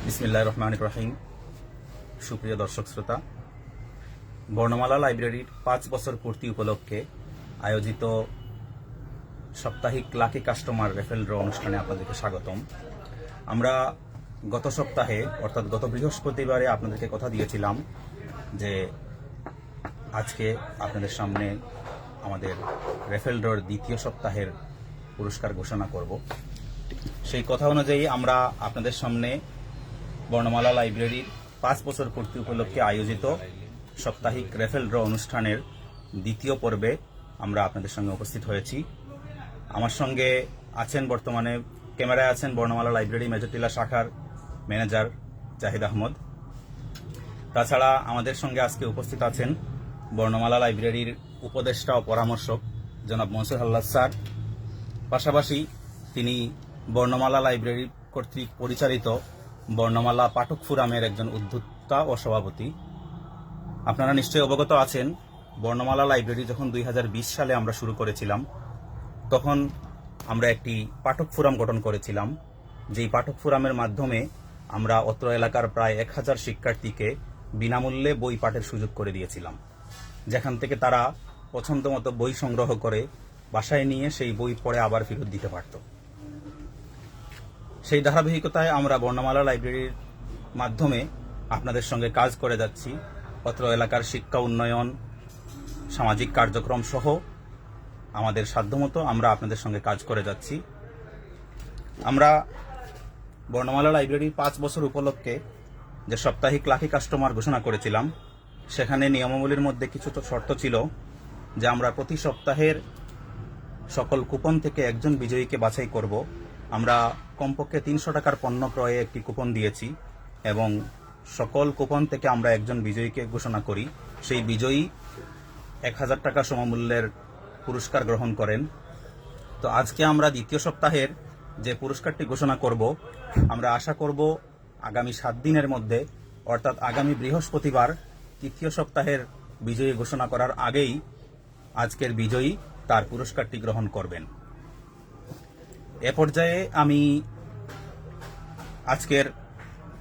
বিসমিল্লাহির রহমানির রহিম। সুপ্রিয় দর্শক শ্রোতা, বর্ণমালা লাইব্রেরির 5 বছর পূর্তি উপলক্ষে আয়োজিত সাপ্তাহিক লাকি কাস্টমার রেফেল ড্র অনুষ্ঠানে আপনাদেরকে স্বাগতম। আমরা গত সপ্তাহে অর্থাৎ গত বৃহস্পতিবারে আপনাদেরকে কথা দিয়েছিলাম যে আজকে আপনাদের সামনে আমাদের রেফেল ড্রর দ্বিতীয় সপ্তাহের পুরস্কার ঘোষণা করব। সেই কথা অনুযায়ী আমরা আপনাদের সামনে বর্ণমালা লাইব্রেরির 5 বছর পূর্তি উপলক্ষে আয়োজিত সাপ্তাহিক রেফেল ড্র অনুষ্ঠানের দ্বিতীয় পর্বে আমরা আপনাদের সঙ্গে উপস্থিত হয়েছি। আমার সঙ্গে আছেন, বর্তমানে ক্যামেরায় আছেন বর্ণমালা লাইব্রেরি মেজরটিলা শাখার ম্যানেজার জাহিদ আহমদ। তাছাড়া আমাদের সঙ্গে আজকে উপস্থিত আছেন বর্ণমালা লাইব্রেরির উপদেষ্টা ও পরামর্শক জনাব মনসুর আল্লাহ স্যার। পাশাপাশি তিনি বর্ণমালা লাইব্রেরি কর্তৃক পরিচালিত বর্ণমালা পাঠক ফোরামের একজন উদ্যোক্তা ও সভাপতি। আপনারা নিশ্চয়ই অবগত আছেন, বর্ণমালা লাইব্রেরি যখন 2020 সালে আমরা শুরু করেছিলাম, তখন আমরা একটি পাঠক ফোরাম গঠন করেছিলাম। যেই পাঠক ফোরামের মাধ্যমে আমরা অত্র এলাকার প্রায় 1000 শিক্ষার্থীকে বিনামূল্যে বই পাঠের সুযোগ করে দিয়েছিলাম, যেখান থেকে তারা পছন্দ মতো বই সংগ্রহ করে বাসায় নিয়ে সেই বই পড়ে আবার ফেরত দিতে পারত। সেই ধারাবাহিকতায় আমরা বর্ণমালা লাইব্রেরির মাধ্যমে আপনাদের সঙ্গে কাজ করে যাচ্ছি। অত্র এলাকার শিক্ষা উন্নয়ন, সামাজিক কার্যক্রম সহ আমাদের সাধ্যমতো আমরা আপনাদের সঙ্গে কাজ করে যাচ্ছি। আমরা বর্ণমালা লাইব্রেরির 5 বছর উপলক্ষে যে সাপ্তাহিক লাকি কাস্টমার ঘোষণা করেছিলাম, সেখানে নিয়মাবলীর মধ্যে কিছু শর্ত ছিল যে আমরা প্রতি সপ্তাহের সকল কুপন থেকে একজন বিজয়ীকে বাছাই করব। আমরা কমপক্ষে 300 টাকার পণ্য ক্রয়ে একটি কুপন দিয়েছি এবং সকল কুপন থেকে আমরা একজন বিজয়ীকে ঘোষণা করি। সেই বিজয়ী 1000 টাকা সমমূল্যের পুরস্কার গ্রহণ করেন। তো আজকে আমরা দ্বিতীয় সপ্তাহের যে পুরস্কারটি ঘোষণা করব, আমরা আশা করব আগামী 7 দিনের মধ্যে, অর্থাৎ আগামী বৃহস্পতিবার তৃতীয় সপ্তাহের বিজয়ী ঘোষণা করার আগেই আজকের বিজয়ী তার পুরস্কারটি গ্রহণ করবেন। এ পর্যায়ে আমি আজকের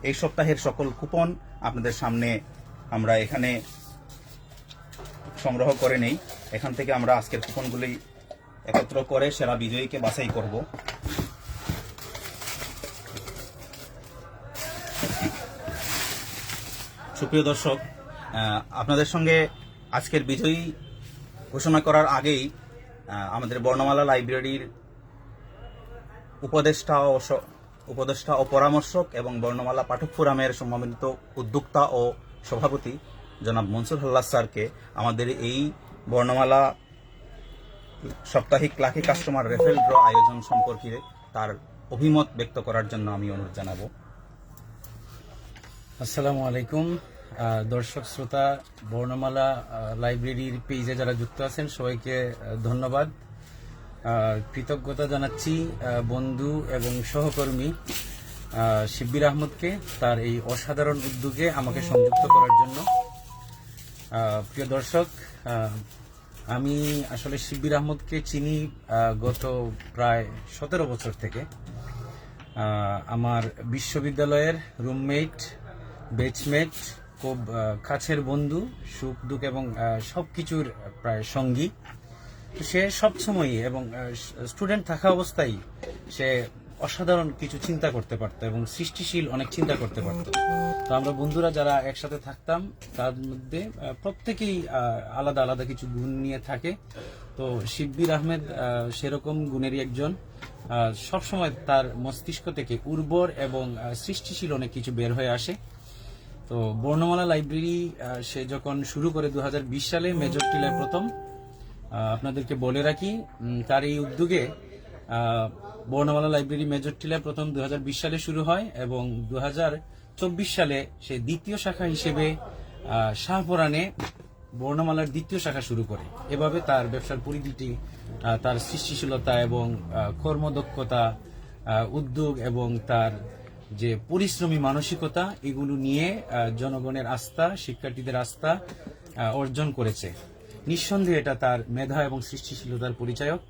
এই সপ্তাহের সকল কুপন আপনাদের সামনে আমরা এখানে সংগ্রহ করে নেই। এখান থেকে আমরা আজকের কুপনগুলি একত্র করে সেরা বিজয়ীকে বাছাই করব। সুপ্রিয় দর্শক, আপনাদের সঙ্গে আজকের বিজয়ী ঘোষণা করার আগেই আমাদের বর্ণমালা লাইব্রেরির উপদেষ্টা ও পরামর্শক এবং বর্ণমালা পাঠক ফোরামের সম্মানিত উদ্যোক্তা ও সভাপতি জনাব মনসুর আল্লাহ স্যারকে আমাদের এই বর্ণমালা সাপ্তাহিক লাকি কাস্টমার রেফেল ড্র আয়োজন সম্পর্কে তার অভিমত ব্যক্ত করার জন্য আমি অনুরোধ জানাবো। আসসালামু আলাইকুম দর্শক শ্রোতা, বর্ণমালা লাইব্রেরির পেজে যারা যুক্ত আছেন সবাইকে ধন্যবাদ। কৃতজ্ঞতা জানাচ্ছি বন্ধু এবং সহকর্মী শিব্বির আহমদকে তার এই অসাধারণ উদ্যোগে আমাকে সংযুক্ত করার জন্য। প্রিয় দর্শক, আমি আসলে শিব্বির আহমদকে চিনি গত প্রায় 17 বছর থেকে। আমার বিশ্ববিদ্যালয়ের রুমমেট, বেচমেট, খুব কাছের বন্ধু, সুখ দুঃখ এবং সবকিছুর প্রায় সঙ্গী। সে সবসময়ই এবং স্টুডেন্ট থাকা অবস্থায় সে অসাধারণ কিছু চিন্তা করতে পারত এবং সৃষ্টিশীল অনেক চিন্তা করতে পারত। তো আমরা বন্ধুরা যারা একসাথে থাকতাম তার মধ্যে প্রত্যেকেই আলাদা আলাদা কিছু গুণ নিয়ে থাকে। তো শিব্বির আহমেদ সেরকম গুণেরই একজন। সবসময় তার মস্তিষ্ক থেকে উর্বর এবং সৃষ্টিশীল অনেক কিছু বের হয়ে আসে। তো বর্ণমালা লাইব্রেরি সে যখন শুরু করে 2020 সালে মেজরটিলায় প্রথম, আপনাদেরকে বলে রাখি তার এই উদ্যোগে বর্ণমালা লাইব্রেরি মেজরটিলায় প্রথম 2020 সালে শুরু হয় এবং 2024 সালে সে দ্বিতীয় শাখা হিসেবে শাহপরানে বর্ণমালার দ্বিতীয় শাখা শুরু করে। এভাবে তার ব্যবসার পরিধিটি, তার সৃষ্টিশীলতা এবং কর্মদক্ষতা, উদ্যোগ এবং তার যে পরিশ্রমী মানসিকতা, এগুলো নিয়ে জনগণের আস্থা, শিক্ষার্থীদের আস্থা অর্জন করেছে। নিঃসন্দেহে এটা তার মেধা এবং সৃষ্টিশীলতার পরিচায়ক।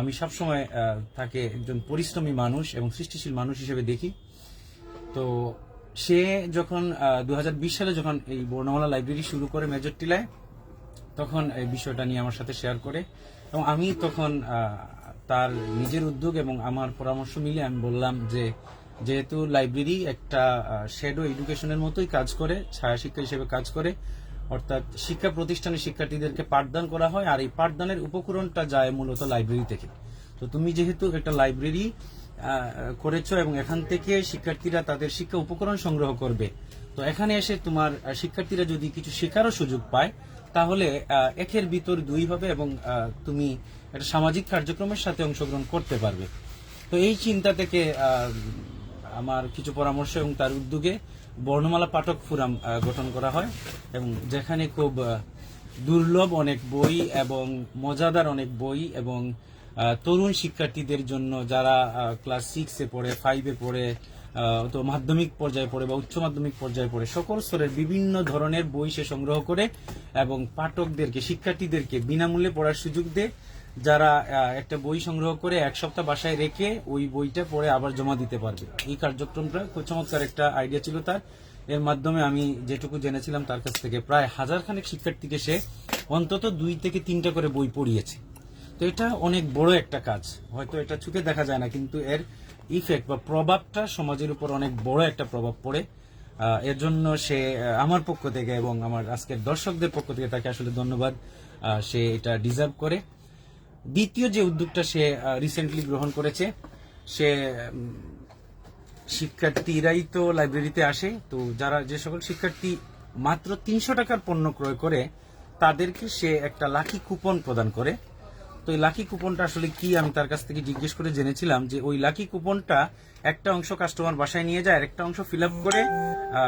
আমি সবসময় তাকে একজন পরিশ্রমী মানুষ এবং সৃষ্টিশীল মানুষ হিসেবে দেখি। তো সে যখন 2020 সালে যখন এই বর্ণমালা লাইব্রেরি শুরু করে মেজর টিলায়, তখন এই বিষয়টা নিয়ে আমার সাথে শেয়ার করে এবং আমি তখন তার নিজের উদ্যোগ এবং আমার পরামর্শ মিলে আমি বললাম যে যেহেতু লাইব্রেরি একটা শ্যাডো এডুকেশনের মতোই কাজ করে, ছায়া শিক্ষা হিসেবে কাজ করে, অর্থাৎ শিক্ষা প্রতিষ্ঠানের শিক্ষার্থীদেরকে পাঠদান করা হয় আর এই পাঠদানের উপকরণটা যায় মূলত লাইব্রেরি থেকে। তো তুমি যেহেতু একটা লাইব্রেরি করেছো এবং এখান থেকে শিক্ষার্থীরা তাদের শিক্ষা উপকরণ সংগ্রহ করবে, তো এখানে এসে তোমার শিক্ষার্থীরা যদি কিছু শেখারও সুযোগ পায় তাহলে একের ভিতর দুই হবে এবং তুমি একটা সামাজিক কার্যক্রমের সাথে অংশগ্রহণ করতে পারবে। তো এই চিন্তা থেকে আমার কিছু পরামর্শ এবং তার উদ্যোগে বর্ণমালা পাঠক ফোরাম গঠন করা হয় এবং যেখানে খুব দুর্লভ অনেক বই এবং মজাদার অনেক বই এবং তরুণ শিক্ষার্থীদের জন্য যারা ক্লাস 6-এ পড়ে, 5-এ পড়ে, তো মাধ্যমিক পর্যায়ে পড়ে বা উচ্চ মাধ্যমিক পর্যায়ে পড়ে, সকল স্তরের বিভিন্ন ধরনের বই সে সংগ্রহ করে এবং পাঠকদেরকে, শিক্ষার্থীদেরকে বিনামূল্যে পড়ার সুযোগ দেয়। যারা একটা বই সংগ্রহ করে এক সপ্তাহ বাসায় রেখে ওই বইটা পড়ে আবার জমা দিতে পারবে। এই কার্যক্রমটা খুব চমৎকার একটা আইডিয়া ছিল তার। এর মাধ্যমে আমি যেটুকু জেনেছিলাম তার কাছ থেকে প্রায় 1000 খানেক শিক্ষার্থীকে সে অন্তত 2 থেকে 3টা করে বই পড়িয়েছে। তো এটা অনেক বড় একটা কাজ, হয়তো এটা চোখে দেখা যায় না, কিন্তু এর ইফেক্ট বা প্রভাবটা সমাজের উপর অনেক বড় একটা প্রভাব পড়ে। এর জন্য সে আমার পক্ষ থেকে এবং আমার আজকের দর্শকদের পক্ষ থেকে তাকে আসলে ধন্যবাদ, সে এটা ডিজার্ভ করে। দ্বিতীয় যে উদ্যোগটা সে রিসেন্টলি গ্রহণ করেছে, সে শিক্ষার্থীরাই তো লাইব্রেরিতে আসে, তো যে সকল শিক্ষার্থী মাত্র 300 টাকার পণ্য ক্রয় করে তাদেরকে সে একটা লাকি কুপন প্রদান করে। তো এই লাকি কুপনটা আসলে কি আমি তার কাছ থেকে জিজ্ঞেস করে জেনেছিলাম যে ওই লাকি কুপনটা একটা অংশ কাস্টমার বাসায় নিয়ে যায় আর একটা অংশ ফিল আপ করে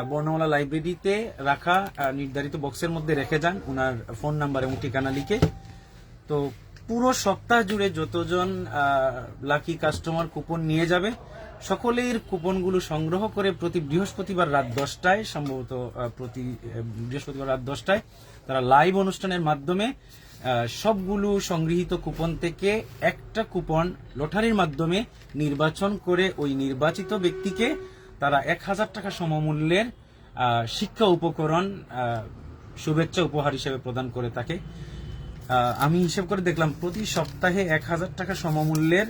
বর্ণমালা লাইব্রেরিতে রাখা নির্ধারিত বক্সের মধ্যে রেখে যান ওনার ফোন নাম্বার এবং ঠিকানা লিখে। তো পুরো সপ্তাহ জুড়ে যতজন লাকি কাস্টমার কুপন নিয়ে যাবে সকলের কুপনগুলো সংগ্রহ করে প্রতি বৃহস্পতিবার রাত 10টায়, সম্ভবত প্রতি বৃহস্পতিবার রাত 10টায় তারা লাইভ অনুষ্ঠানের মাধ্যমে সবগুলো সংগৃহীত কুপন থেকে একটা কুপন লটারির মাধ্যমে নির্বাচন করে ওই নির্বাচিত ব্যক্তিকে তারা 1000 টাকা সমমূল্যের শিক্ষা উপকরণ শুভেচ্ছা উপহার হিসেবে প্রদান করে থাকে। আমি হিসেব করে দেখলাম প্রতি সপ্তাহে 1000 টাকা সমমূল্যের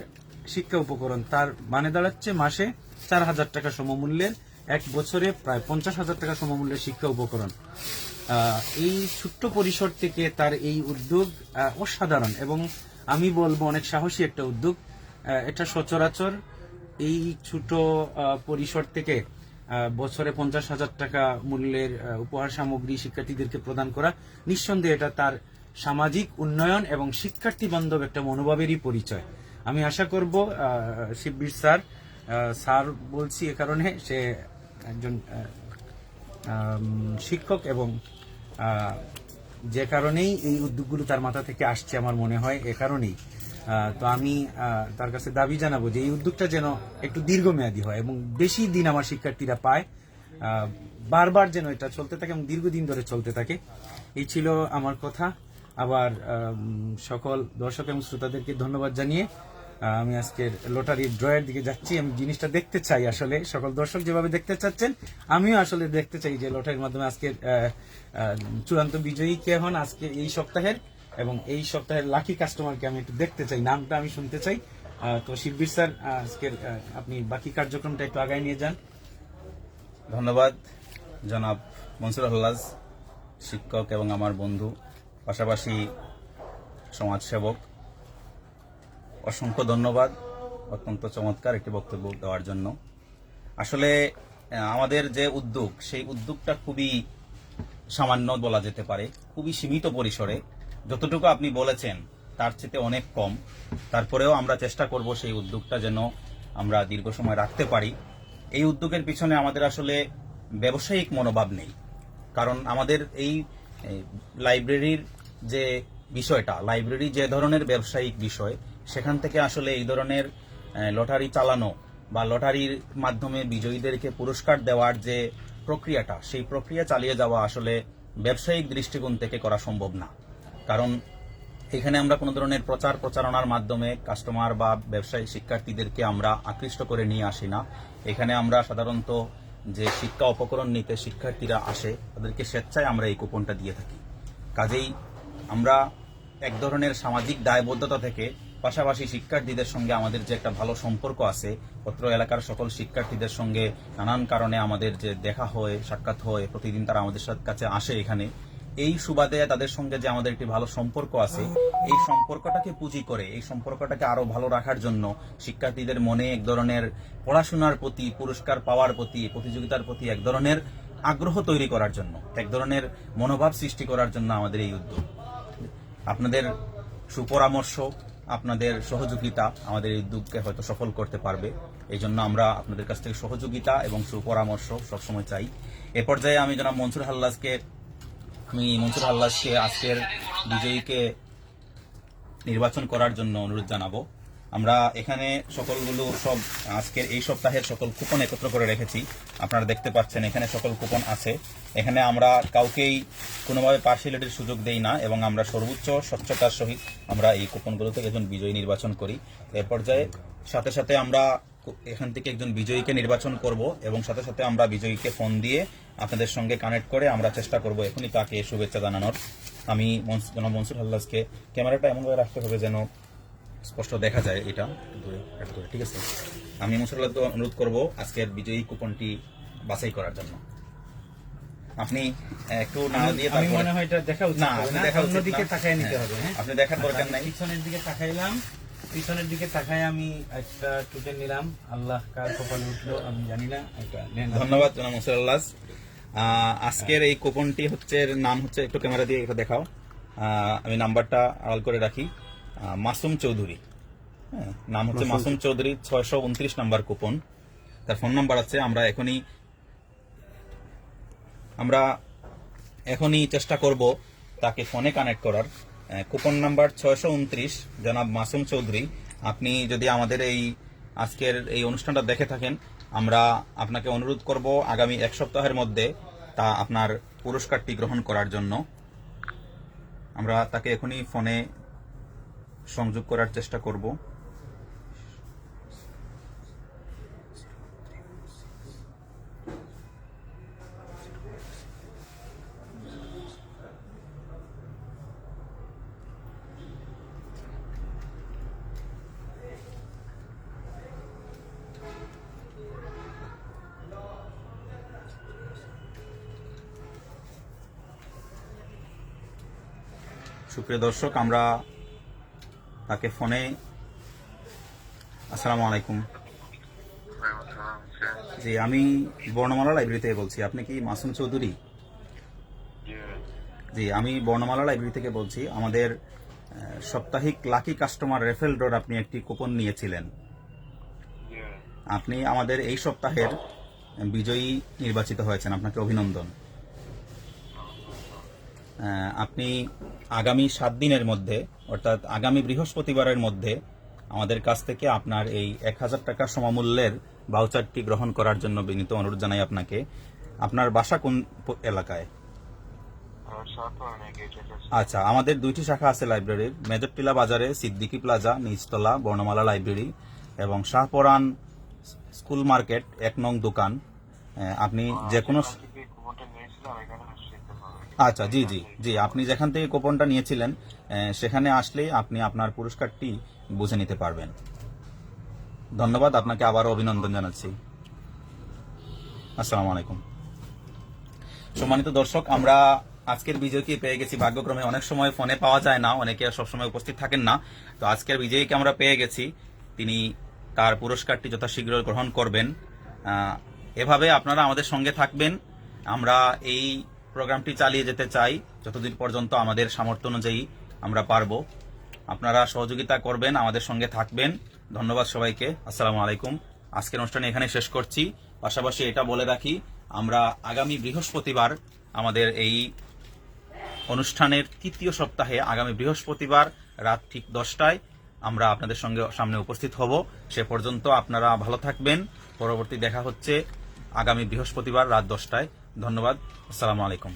শিক্ষা উপকরণ, তার মানে দাঁড়াচ্ছে মাসে 4000 টাকা সমমূল্যের, এক বছরে প্রায় 50,000 টাকা সমমূল্যের শিক্ষা উপকরণ। এই ছোট্ট পরিসর থেকে তার এই উদ্যোগ অসাধারণ এবং আমি বলবো অনেক সাহসী একটা উদ্যোগ। এটা সচরাচর এই ছোট পরিসর থেকে বছরে 50,000 টাকা মূল্যের উপহার সামগ্রী শিক্ষার্থীদেরকে প্রদান করা, নিঃসন্দেহে এটা তার সামাজিক উন্নয়ন এবং শিক্ষার্থী বান্ধব একটা মনোভাবেরই পরিচয়। আমি আশা করব শিববীর স্যার বলছি এ কারণে সে একজন শিক্ষক এবং যে কারণেই এই উদ্যোগগুলো তার মাথা থেকে আসছে আমার মনে হয় এ কারণেই। তো আমি তার কাছে দাবি জানাবো যে এই উদ্যোগটা যেন একটু দীর্ঘমেয়াদী হয় এবং বেশি দিন আমার শিক্ষার্থীরা পায়, বারবার যেন এটা চলতে থাকে এবং দীর্ঘদিন ধরে চলতে থাকে। এই ছিল আমার কথা। আবার সকল দর্শক এবং শ্রোতাদেরকে ধন্যবাদ জানিয়ে আমি আজকের লটারির ড্রয়ের দিকে যাচ্ছি। আমি জিনিসটা দেখতে চাই, আসলে সকল দর্শক যেভাবে দেখতে চাচ্ছেন আমিও আসলে দেখতে চাই যে লটারির মাধ্যমে আজকের চূড়ান্ত বিজয়ী কে হন আজকে এই সপ্তাহের, এবং এই সপ্তাহের লাকি কাস্টমারকে আমি একটু দেখতে চাই, নামটা আমি শুনতে চাই। তো শিববীর স্যার, আজকের আপনি বাকি কার্যক্রমটা একটু আগায় নিয়ে যান। ধন্যবাদ জনাব মনসুর আল্লাজ, শিক্ষক এবং আমার বন্ধু, পাশাপাশি সমাজসেবক। অসংখ্য ধন্যবাদ অত্যন্ত চমৎকার একটি বক্তব্য দেওয়ার জন্য। আসলে আমাদের যে উদ্যোগ, সেই উদ্যোগটা খুবই সামান্য বলা যেতে পারে, খুবই সীমিত পরিসরে। যতটুকু আপনি বলেছেন তার চেয়ে অনেক কম। তারপরেও আমরা চেষ্টা করব সেই উদ্যোগটা যেন আমরা দীর্ঘ সময় রাখতে পারি। এই উদ্যোগের পিছনে আমাদের আসলে ব্যবসায়িক মনোভাব নেই, কারণ আমাদের এই লাইব্রেরির যে বিষয়টা, লাইব্রেরি যে ধরনের ব্যবসায়িক বিষয়, সেখান থেকে আসলে এই ধরনের লটারি চালানো বা লটারির মাধ্যমে বিজয়ীদেরকে পুরস্কার দেওয়ার যে প্রক্রিয়াটা, সেই প্রক্রিয়া চালিয়ে যাওয়া আসলে ব্যবসায়িক দৃষ্টিকোণ থেকে করা সম্ভব না। কারণ এখানে আমরা কোনো ধরনের প্রচারণার মাধ্যমে কাস্টমার বা ব্যবসায়ী শিক্ষার্থীদেরকে আমরা আকৃষ্ট করে নিয়ে আসি না। এখানে আমরা সাধারণত যে শিক্ষা উপকরণ নিতে শিক্ষার্থীরা আসে, তাদেরকে স্বেচ্ছায় আমরা এই কুপনটা দিয়ে থাকি। কাজেই আমরা এক ধরনের সামাজিক দায়বদ্ধতা থেকে পাশাপাশি শিক্ষার্থীদের সঙ্গে আমাদের যে একটা ভালো সম্পর্ক আছে, অত্র এলাকার সকল শিক্ষার্থীদের সঙ্গে নানান কারণে আমাদের যে দেখা হয়, সাক্ষাৎ হয়, প্রতিদিন তারা আমাদের কাছে আসে এখানে, এই সুবাদে তাদের সঙ্গে যে আমাদের একটি ভালো সম্পর্ক আছে, এই সম্পর্কটাকে পুঁজি করে, এই সম্পর্কটাকে আরো ভালো রাখার জন্য শিক্ষার্থীদের মনে এক ধরনের পড়াশোনার প্রতি, পুরস্কার পাওয়ার প্রতি, প্রতিযোগিতার প্রতি এক ধরনের আগ্রহ তৈরি করার জন্য, এক ধরনের মনোভাব সৃষ্টি করার জন্য আমাদের এই উদ্যোগ। আপনাদের সুপরামর্শ, আপনাদের সহযোগিতা আমাদের এই উদ্যোগকে হয়তো সফল করতে পারবে। এই জন্য আমরা আপনাদের কাছ থেকে সহযোগিতা এবং সুপরামর্শ সবসময় চাই। এ পর্যায়ে আমি জনাব মনসুর হাল্লাজকে আজকের বিজয়ীকে নির্বাচন করার জন্য অনুরোধ জানাবো। আমরা এখানে সকলগুলো সব আজকের এই সপ্তাহের সকল কুপন একত্র করে রেখেছি। আপনারা দেখতে পাচ্ছেন এখানে সকল কুপন আছে। এখানে আমরা কাউকেই কোনোভাবে পার্সিয়ালিটির সুযোগ দেই না এবং আমরা সর্বোচ্চ স্বচ্ছতার সহিত আমরা এই কুপনগুলো থেকে একজন বিজয়ী নির্বাচন করি। এর পর্যায়ে সাথে সাথে আমরা এখান থেকে একজন বিজয়ীকে নির্বাচন করব এবং সাথে সাথে আমরা বিজয়ীকে ফোন দিয়ে আপনাদের সঙ্গে কানেক্ট করে আমরা চেষ্টা করব এখনই তাকে শুভেচ্ছা জানানোর। আমি জনাব মনসুর হাল্লাজকে ক্যামেরাটা এমনভাবে রাখতে হবে যেন স্পষ্ট দেখা যায়, এটা দূরে, ঠিক আছে। আমি মনসুর হাল্লাজকে অনুরোধ করব আজকের বিজয়ী কুপনটি বাছাই করার জন্য। আপনি একটু না দিয়ে আমি মনে হয় এটা দেখা উচিত না, হবে না, দেখা উচিত অন্যদিকে না। তাকায় নিতে হবে। হ্যাঁ, আপনি দেখার দরকার নাই। পিছনের দিকে তাকাইলাম, পিছনের দিকে তাকায় আমি একটা টোকেন নিলাম। আল্লাহ কার কপালে উঠলো আমি জানি না, এটা নেন। ধন্যবাদ জনাব মনসুর হাল্লাজ। আজকের এই কুপনটি হচ্ছে, নাম হচ্ছে, একটু ক্যামেরা দিয়ে এটা দেখাও। আমি নাম্বারটা আড়াল করে রাখি। মাসুম চৌধুরী, হ্যাঁ, নাম হচ্ছে মাসুম চৌধুরী, 629 নাম্বার কুপন। তার ফোন নাম্বার আছে। আমরা এখনই চেষ্টা করব তাকে ফোনে কানেক্ট করার। কুপন নাম্বার 629, জনাব মাসুম চৌধুরী। আপনি যদি আমাদের এই আজকের এই অনুষ্ঠানটা দেখে থাকেন, আমরা আপনাকে অনুরোধ করব আগামী এক সপ্তাহের মধ্যে তা আপনার পুরস্কারটি গ্রহণ করার জন্য। আমরা তাকে এখনই ফোনে সংযোগ করার চেষ্টা করব। সুপ্রিয় দর্শক, আমরা তাকে ফোনে, আসসালামু আলাইকুম। জি, আমি বর্ণমালা লাইব্রেরি থেকে বলছি। আপনি কি মাসুম চৌধুরী? জি, আমি বর্ণমালা লাইব্রেরি থেকে বলছি। আমাদের সাপ্তাহিক লাকি কাস্টমার রেফেল ড্রর আপনি একটি কুপন নিয়েছিলেন। আপনি আমাদের এই সপ্তাহের বিজয়ী নির্বাচিত হয়েছেন। আপনাকে অভিনন্দন। আপনি আগামী 7 দিনের মধ্যে, অর্থাৎ আগামী বৃহস্পতিবারের মধ্যে আমাদের কাছ থেকে আপনার এই 1000 টাকা সমমূল্যের ভাউচারটি গ্রহণ করার জন্য বিনীত অনুরোধ জানাই আপনাকে। আপনার বাসা কোন এলাকায়? আচ্ছা, আমাদের 2টি শাখা আছে লাইব্রেরির। মেজরটিলা বাজারে সিদ্দিকী প্লাজা, নিচতলা বর্ণমালা লাইব্রেরি, এবং শাহপরান স্কুল মার্কেট 1 নং দোকান। আপনি যে কোনো, আচ্ছা, জি জি জি, আপনি যেখান থেকে কুপনটা নিয়েছিলেন সেখানে আসলেই আপনি আপনার পুরস্কারটি বুঝে নিতে পারবেন। ধন্যবাদ, আপনাকে আবারও অভিনন্দন জানাচ্ছি। আসসালামু আলাইকুম। সম্মানিত দর্শক, আমরা আজকের বিজয়ীকে পেয়ে গেছি ভাগ্যক্রমে। অনেক সময় ফোনে পাওয়া যায় না, অনেকে সবসময় উপস্থিত থাকেন না। তো আজকের বিজয়ীকে আমরা পেয়ে গেছি। তিনি তার পুরস্কারটি যথাশীঘ্র গ্রহণ করবেন। এভাবে আপনারা আমাদের সঙ্গে থাকবেন। আমরা এই প্রোগ্রামটি চালিয়ে যেতে চাই যতদিন পর্যন্ত আমাদের সামর্থ্য অনুযায়ী আমরা পারবো। আপনারা সহযোগিতা করবেন, আমাদের সঙ্গে থাকবেন। ধন্যবাদ সবাইকে। আসসালামু আলাইকুম। আজকের অনুষ্ঠানে এখানে শেষ করছি। পাশাপাশি এটা বলে রাখি, আমরা আগামী বৃহস্পতিবার আমাদের এই অনুষ্ঠানের 3য় সপ্তাহে আগামী বৃহস্পতিবার রাত ঠিক 10টায় আমরা আপনাদের সঙ্গে সামনে উপস্থিত হব। সে পর্যন্ত আপনারা ভালো থাকবেন। পরবর্তী দেখা হচ্ছে আগামী বৃহস্পতিবার রাত 10টায়। ধন্যবাদ। আসসালামু আলাইকুম।